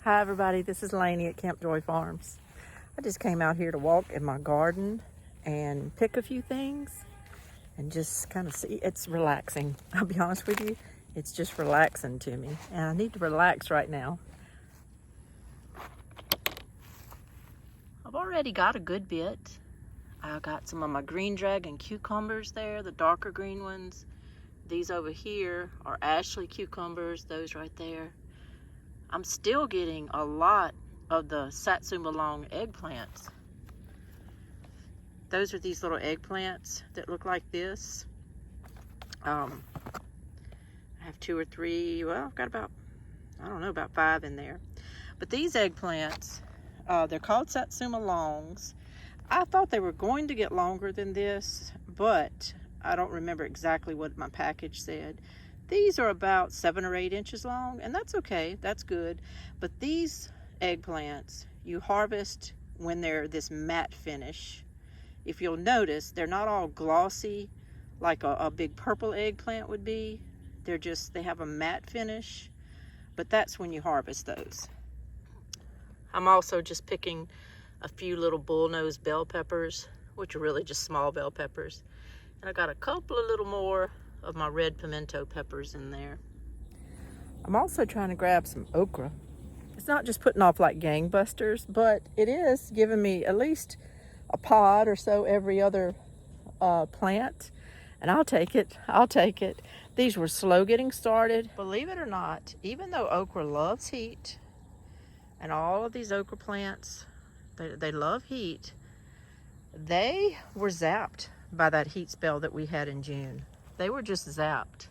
Hi everybody, this is Lainey at Camp Joy Farms. I just came out here to walk in my garden and pick a few things and just kind of see. It's relaxing. I'll be honest with you, it's just relaxing to me and I need to relax right now. I've already got a good bit. I got some of my green dragon cucumbers there, the darker green ones. These over here are Ashley cucumbers, those right there. I'm still getting a lot of the Satsuma long eggplants. Those are these little eggplants that look like this. I have 2 or 3, well, I've got about, I don't know, about 5 in there. But these eggplants, they're called Satsuma longs. I thought they were going to get longer than this, but I don't remember exactly what my package said. These are about 7 or 8 inches long, and that's okay, that's good. But these eggplants, you harvest when they're this matte finish. If you'll notice, they're not all glossy like a big purple eggplant would be. They have a matte finish, but that's when you harvest those. I'm also just picking a few little bullnose bell peppers, which are really just small bell peppers. And I got a couple of little more of my red pimento peppers in there. I'm also trying to grab some okra. It's not just putting off like gangbusters, but it is giving me at least a pod or so every other plant, and I'll take it. These were slow getting started. Believe it or not, even though okra loves heat, and all of these okra plants, they love heat, they were zapped by that heat spell that we had in June. They were just zapped.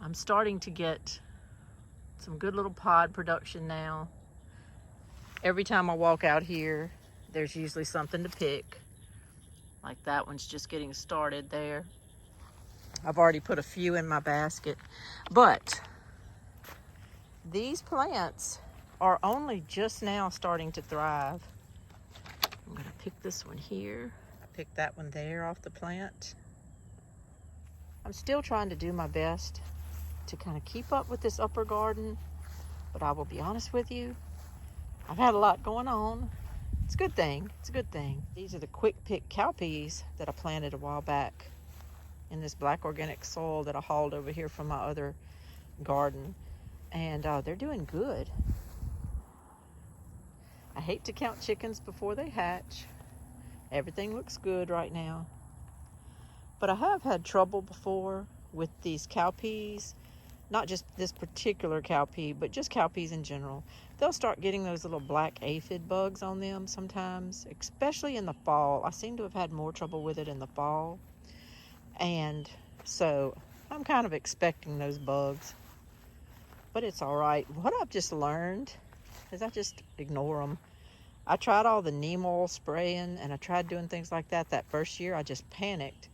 I'm starting to get some good little pod production now. Every time I walk out here, there's usually something to pick. Like that one's just getting started there. I've already put a few in my basket, but these plants are only just now starting to thrive. I'm gonna pick this one here, pick that one there off the plant. I'm still trying to do my best to kind of keep up with this upper garden, but I will be honest with you, I've had a lot going on. It's a good thing. These are the quick pick cowpeas that I planted a while back in this black organic soil that I hauled over here from my other garden. And they're doing good. I hate to count chickens before they hatch. Everything looks good right now. But I have had trouble before with these cowpeas. Not just this particular cowpea, but just cowpeas in general. They'll start getting those little black aphid bugs on them sometimes, especially in the fall. I seem to have had more trouble with it in the fall. And so I'm kind of expecting those bugs. But it's all right. What I've just learned is I just ignore them. I tried all the neem oil spraying, and I tried doing things like that first year. I just panicked.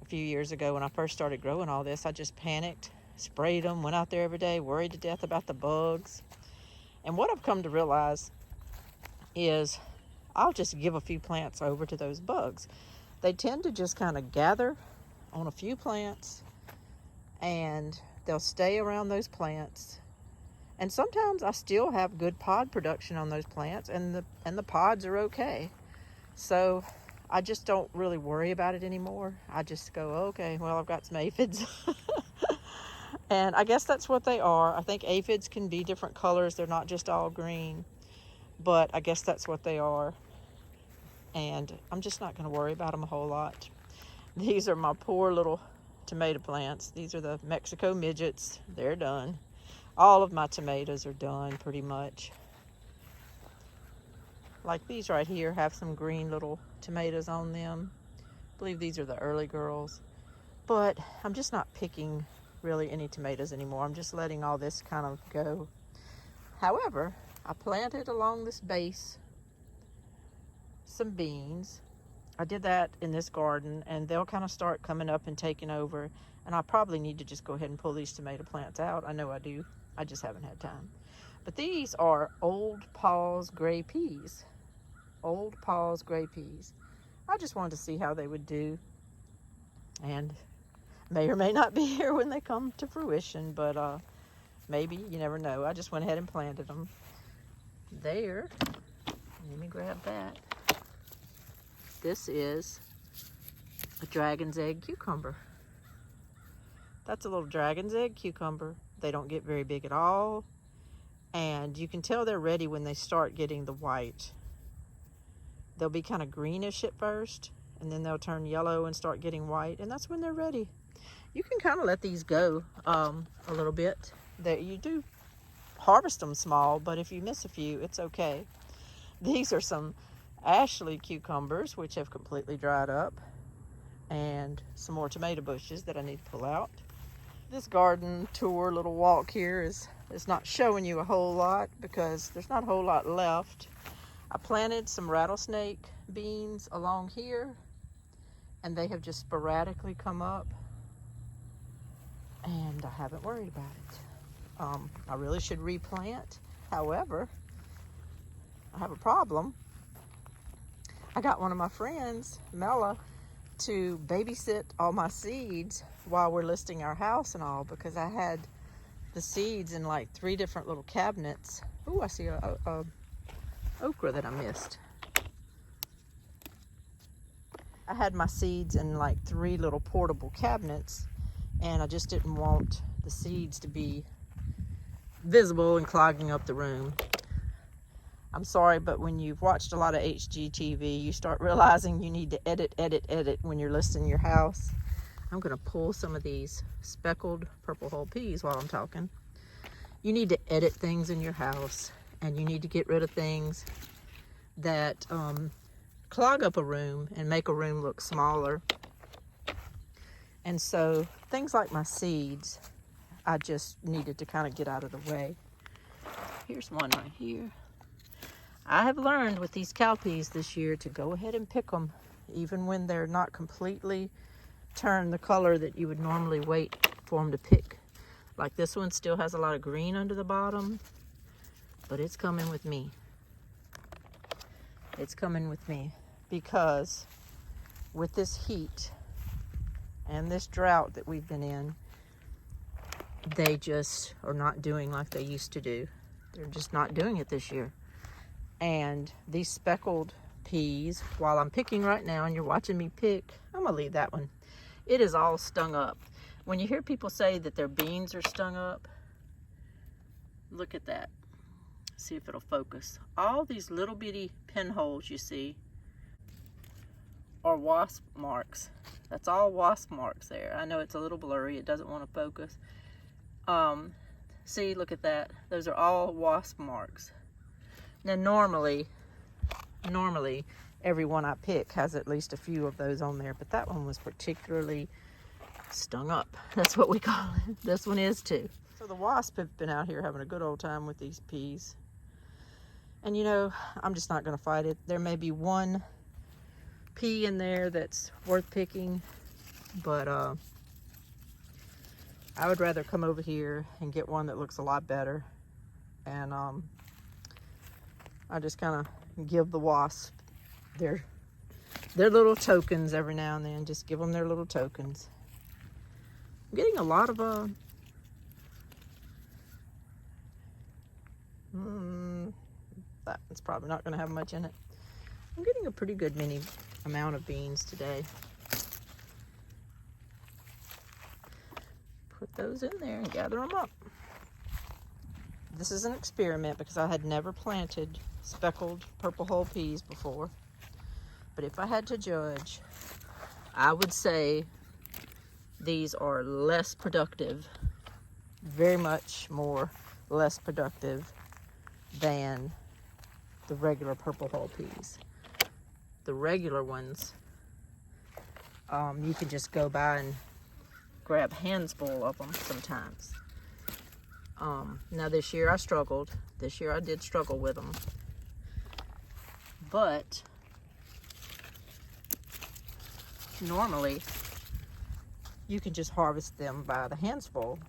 A few years ago when I first started growing all this, I just panicked. Sprayed them, went out there every day, worried to death about the bugs. And what I've come to realize is I'll just give a few plants over to those bugs. They tend to just kind of gather on a few plants and they'll stay around those plants. And sometimes I still have good pod production on those plants, and the pods are okay. So I just don't really worry about it anymore. I just go, okay, well, I've got some aphids. And I guess that's what they are. I think aphids can be different colors. They're not just all green, but I guess that's what they are. And I'm just not going to worry about them a whole lot. These are my poor little tomato plants. These are the Mexico midgets. They're done. All of my tomatoes are done pretty much. Like these right here have some green little tomatoes on them. I believe these are the early girls. But I'm just not picking really any tomatoes anymore. I'm just letting all this kind of go. However, I planted along this base some beans. I did that in this garden, and they'll kind of start coming up and taking over. And I probably need to just go ahead and pull these tomato plants out. I know I do. I just haven't had time. But these are Old Paul's gray peas. Old Paul's gray peas. I just wanted to see how they would do. And may or may not be here when they come to fruition, but maybe, you never know. I just went ahead and planted them. there. Let me grab that. This is a dragon's egg cucumber. That's a little dragon's egg cucumber. They don't get very big at all. And you can tell they're ready when they start getting the white. They'll be kind of greenish at first, and then they'll turn yellow and start getting white, and that's when they're ready. You can kind of let these go a little bit. You do harvest them small, but if you miss a few, it's okay. These are some Ashley cucumbers, which have completely dried up, and some more tomato bushes that I need to pull out. This garden tour little walk here is not showing you a whole lot because there's not a whole lot left. I planted some rattlesnake beans along here, and they have just sporadically come up, and I haven't worried about it. I really should replant. However, I have a problem. I got one of my friends, Mella, to babysit all my seeds while we're listing our house and all, because I had the seeds in like 3 different little cabinets. Oh, I see a okra that I missed. I had my seeds in like 3 little portable cabinets, and I just didn't want the seeds to be visible and clogging up the room. I'm sorry, but when you've watched a lot of HGTV, you start realizing you need to edit when you're listing your house. I'm gonna pull some of these speckled purple hull peas while I'm talking. You need to edit things in your house, and you need to get rid of things that clog up a room and make a room look smaller. And so things like my seeds, I just needed to kind of get out of the way. Here's one right here. I have learned with these cowpeas this year to go ahead and pick them, even when they're not completely turned the color that you would normally wait for them to pick. Like this one still has a lot of green under the bottom, but it's coming with me. It's coming with me because with this heat and this drought that we've been in, they just are not doing like they used to do. They're just not doing it this year. And these speckled peas, while I'm picking right now and you're watching me pick, I'm gonna leave that one. It is all stung up. When you hear people say that their beans are stung up, look at that. See if it'll focus. All these little bitty pinholes you see are wasp marks. That's all wasp marks there. I know it's a little blurry, it doesn't want to focus. See, look at that. Those are all wasp marks. Now normally every one I pick has at least a few of those on there, but that one was particularly stung up. That's what we call it. This one is too. So the wasp have been out here having a good old time with these peas. And you know, I'm just not gonna fight it. There may be one pea in there that's worth picking, but I would rather come over here and get one that looks a lot better. And I just kind of give the wasp their little tokens every now and then. Just give them their little tokens. I'm getting a lot of that's probably not going to have much in it. I'm getting a pretty good amount of beans today. Put those in there and gather them up. This is an experiment because I had never planted speckled purple hull peas before. But if I had to judge, I would say these are less productive, very much more less productive than the regular purple hull peas. The regular ones, you can just go by and grab handsful of them sometimes. Now this year I struggled. This year I did struggle with them. But normally you can just harvest them by the handsful.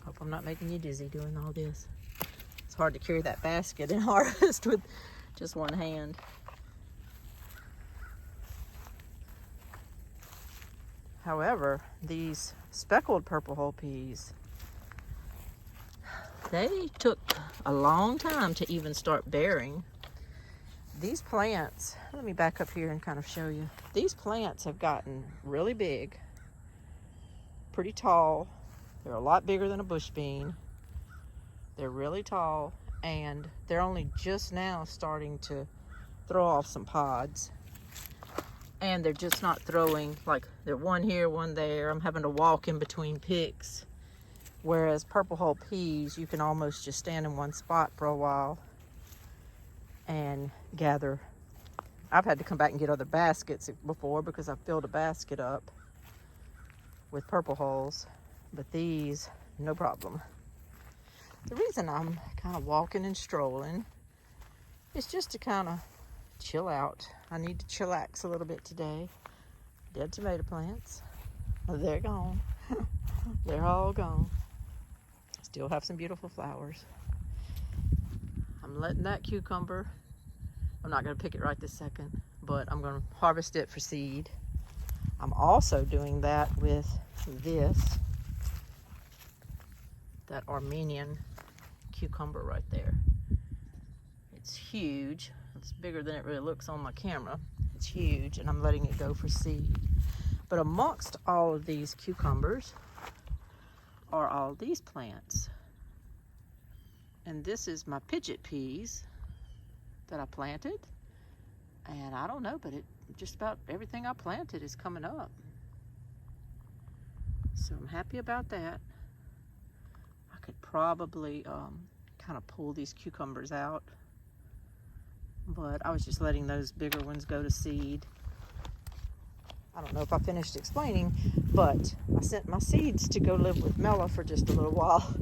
Hope I'm not making you dizzy doing all this. It's hard to carry that basket and harvest with just one hand. However, these speckled purple hull peas, they took a long time to even start bearing. These plants, let me back up here and kind of show you. These plants have gotten really big, pretty tall. They're a lot bigger than a bush bean. They're really tall, and they're only just now starting to throw off some pods. And they're just not throwing, like they're one here, one there. I'm having to walk in between picks. Whereas purple hull peas, you can almost just stand in one spot for a while and gather. I've had to come back and get other baskets before because I filled a basket up with purple hulls, but these, no problem. The reason I'm kind of walking and strolling is just to kind of chill out. I need to chillax a little bit today. Dead tomato plants, they're gone. They're all gone. Still have some beautiful flowers. I'm letting that cucumber, I'm not going to pick it right this second, but I'm going to harvest it for seed. I'm also doing that with this, that Armenian cucumber right there. It's huge. It's bigger than it really looks on my camera. It's huge, and I'm letting it go for seed. But amongst all of these cucumbers are all these plants. And this is my pidget peas that I planted. And I don't know, but just about everything I planted is coming up. So I'm happy about that. I could probably kind of pull these cucumbers out, but I was just letting those bigger ones go to seed. I don't know if I finished explaining, but I sent my seeds to go live with Mella for just a little while.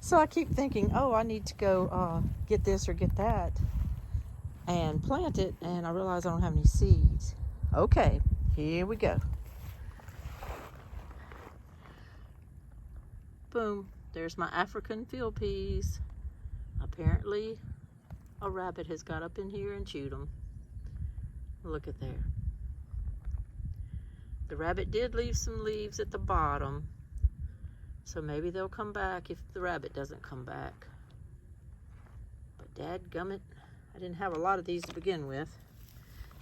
So I keep thinking, oh, I need to go get this or get that and plant it, and I realize I don't have any seeds. Okay, here we go. Boom, there's my African field peas. Apparently a rabbit has got up in here and chewed them. Look at there. The rabbit did leave some leaves at the bottom, so maybe they'll come back if the rabbit doesn't come back. But dadgummit, I didn't have a lot of these to begin with,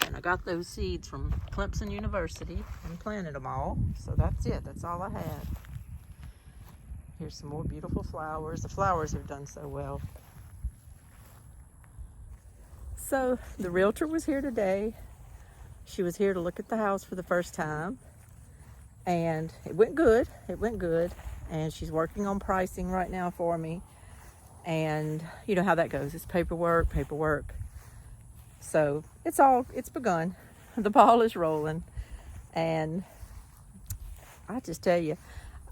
and I got those seeds from Clemson University and planted them all, so that's it. That's all I had. Here's some more beautiful flowers. The flowers have done so well. So the realtor was here today. She was here to look at the house for the first time, and it went good. It went good, and she's working on pricing right now for me. And you know how that goes. It's paperwork. So it's begun. The ball is rolling, and I just tell you,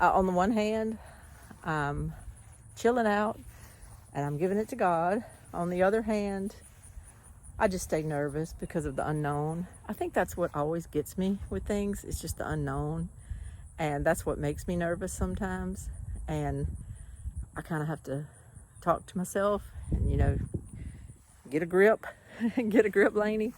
on the one hand, I'm chilling out and I'm giving it to God. On the other hand, I just stay nervous because of the unknown. I think that's what always gets me with things. It's just the unknown. And that's what makes me nervous sometimes. And I kind of have to talk to myself and, you know, get a grip. Get a grip, Lainey.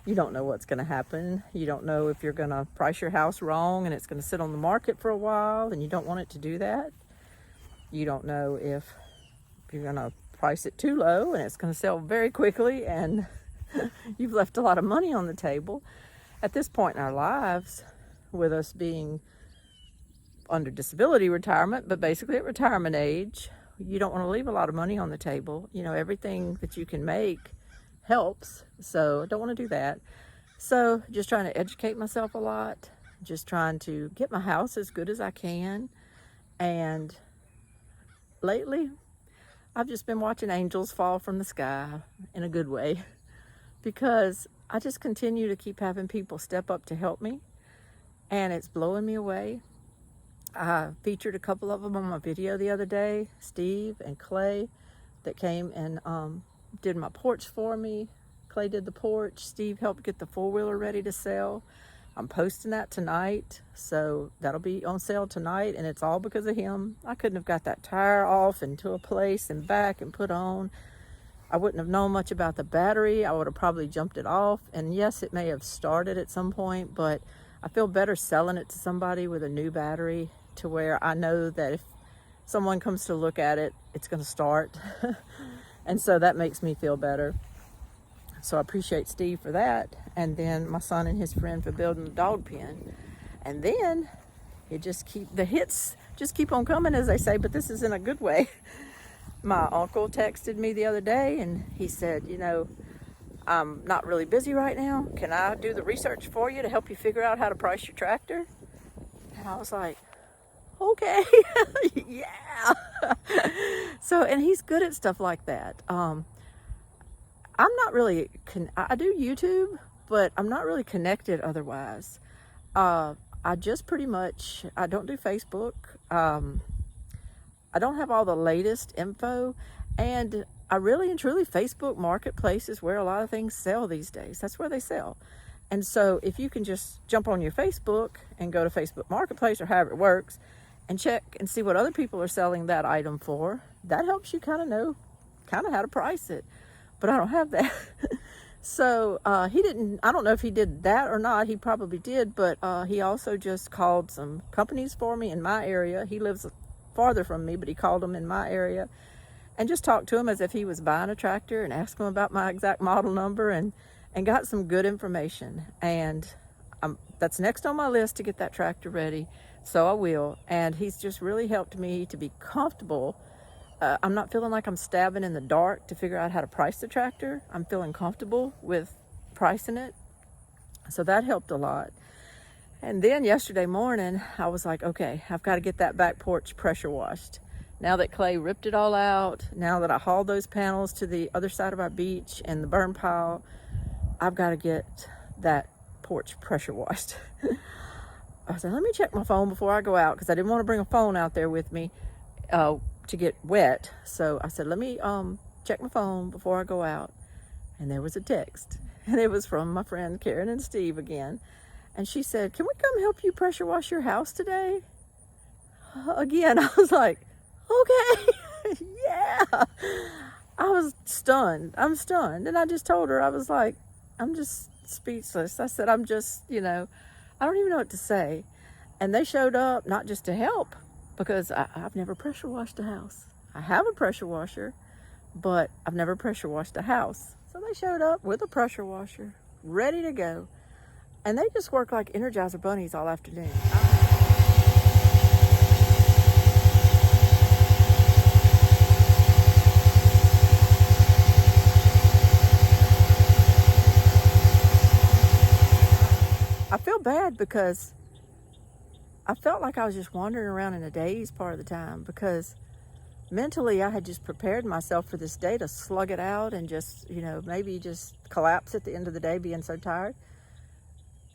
You don't know what's going to happen. You don't know if you're going to price your house wrong and it's going to sit on the market for a while, and you don't want it to do that. You don't know if you're going to price it too low and it's going to sell very quickly and you've left a lot of money on the table. At this point in our lives, with us being under disability retirement, but basically at retirement age, you don't want to leave a lot of money on the table. You know, everything that you can make helps, so I don't want to do that. So just trying to educate myself a lot, just trying to get my house as good as I can. And lately I've just been watching angels fall from the sky in a good way, because I just continue to keep having people step up to help me, and it's blowing me away. I featured a couple of them on my video the other day, Steve and Clay, that came and did my porch for me. Clay did the porch. Steve helped get the four-wheeler ready to sell. I'm posting that tonight, so that'll be on sale tonight, and it's all because of him. I couldn't have got that tire off and to a place and back and put on. I wouldn't have known much about the battery. I would have probably jumped it off, and yes, it may have started at some point, but I feel better selling it to somebody with a new battery, to where I know that if someone comes to look at it, it's going to start. And so that makes me feel better. So I appreciate Steve for that. And then my son and his friend for building the dog pen. And then the hits just keep on coming, as they say, but this is in a good way. My uncle texted me the other day and he said, you know, I'm not really busy right now. Can I do the research for you to help you figure out how to price your tractor? And I was like, okay, yeah. So, and he's good at stuff like that. I'm not really, I do YouTube, but I'm not really connected otherwise. I just pretty much, I don't do Facebook. I don't have all the latest info, and I really and truly, Facebook Marketplace is where a lot of things sell these days. That's where they sell. And so if you can just jump on your Facebook and go to Facebook Marketplace or however it works and check and see what other people are selling that item for, that helps you kind of know how to price it. But I don't have that. So he didn't, I don't know if he did that or not. He probably did, but he also just called some companies for me in my area. He lives farther from me, but he called them in my area and just talked to him as if he was buying a tractor and asked him about my exact model number and got some good information. And that's next on my list to get that tractor ready. So I will. And he's just really helped me to be comfortable. I'm not feeling like I'm stabbing in the dark to figure out how to price the tractor. I'm feeling comfortable with pricing it. So that helped a lot. And then yesterday morning, I was like, okay, I've got to get that back porch pressure washed. Now that Clay ripped it all out, now that I hauled those panels to the other side of our beach and the burn pile, I've got to get that porch pressure washed. I said, let me check my phone before I go out, because I didn't want to bring a phone out there with me to get wet. So I said, let me check my phone before I go out. And there was a text, and it was from my friend Karen and Steve again. And she said, can we come help you pressure wash your house today? Again, I was like, okay, yeah. I was stunned. I'm stunned. And I just told her, I was like, I'm just speechless. I said, I'm just, I don't even know what to say. And they showed up not just to help, because I've never pressure washed a house. I have a pressure washer, but I've never pressure washed a house. So they showed up with a pressure washer, ready to go. And they just work like Energizer bunnies all afternoon. I feel bad because I felt like I was just wandering around in a daze part of the time, because mentally I had just prepared myself for this day to slug it out and just, maybe just collapse at the end of the day being so tired.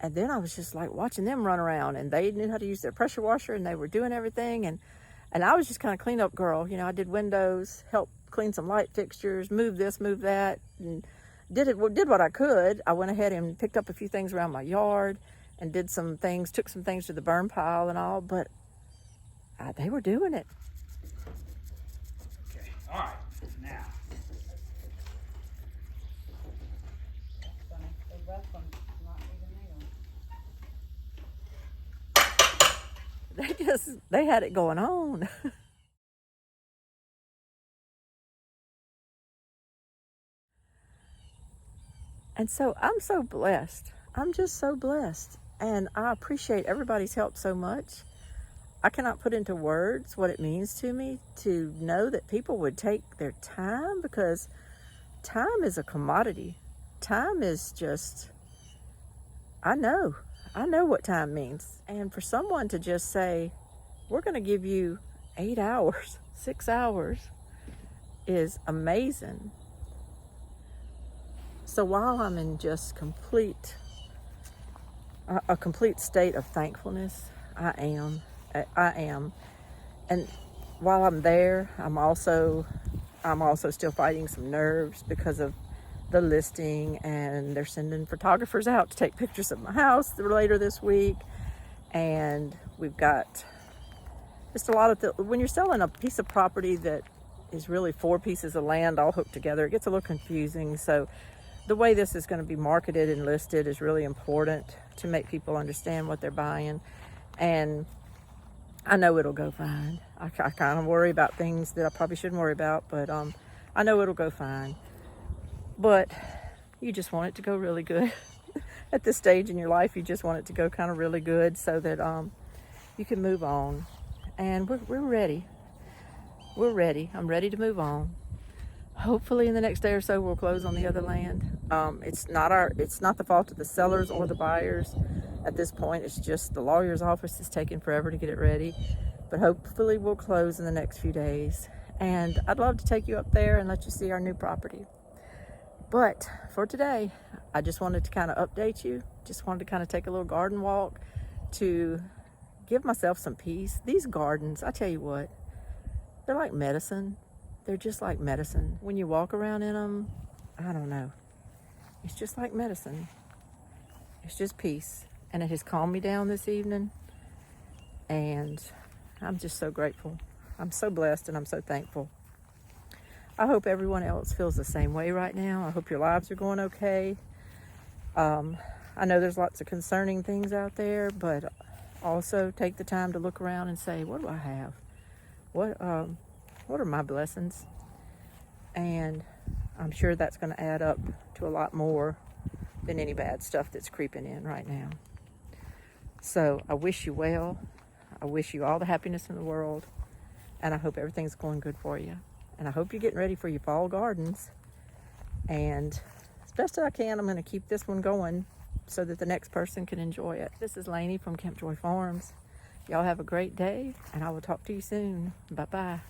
And then I was just like watching them run around, and they knew how to use their pressure washer and they were doing everything. And I was just kind of cleanup girl. I did windows, helped clean some light fixtures, move this, move that, and did what I could. I went ahead and picked up a few things around my yard and did some things, took some things to the burn pile and all, but they were doing it. Okay, all right, now. They had it going on. And so I'm so blessed. I'm just so blessed. And I appreciate everybody's help so much. I cannot put into words what it means to me to know that people would take their time, because time is a commodity. Time is just, I know what time means. And for someone to just say, we're going to give you 8 hours, 6 hours, is amazing. So while I'm in just a complete state of thankfulness, I am. And while I'm there, I'm also still fighting some nerves because of the listing, and they're sending photographers out to take pictures of my house later this week. And we've got just a lot of when you're selling a piece of property that is really 4 pieces of land all hooked together, it gets a little confusing. So the way this is going to be marketed and listed is really important to make people understand what they're buying. And I know it'll go fine. I kind of worry about things that I probably shouldn't worry about, but I know it'll go fine. But you just want it to go really good. At this stage in your life, you just want it to go kind of really good so that you can move on. And we're ready. We're ready. I'm ready to move on. Hopefully in the next day or so we'll close on the other land. It's not the fault of the sellers or the buyers at this point. It's just the lawyer's office is taking forever to get it ready. But hopefully we'll close in the next few days. And I'd love to take you up there and let you see our new property. But for today, I just wanted to kind of update you. Just wanted to kind of take a little garden walk to give myself some peace. These gardens, I tell you what, they're like medicine. They're just like medicine. When you walk around in them, I don't know. It's just like medicine. It's just peace. And it has calmed me down this evening. And I'm just so grateful. I'm so blessed and I'm so thankful. I hope everyone else feels the same way right now. I hope your lives are going okay. I know there's lots of concerning things out there, but also take the time to look around and say, what do I have? What are my blessings? And I'm sure that's going to add up to a lot more than any bad stuff that's creeping in right now. So I wish you well. I wish you all the happiness in the world. And I hope everything's going good for you. And I hope you're getting ready for your fall gardens. And as best as I can, I'm going to keep this one going so that the next person can enjoy it. This is Lainey from Camp Joy Farms. Y'all have a great day, and I will talk to you soon. Bye-bye.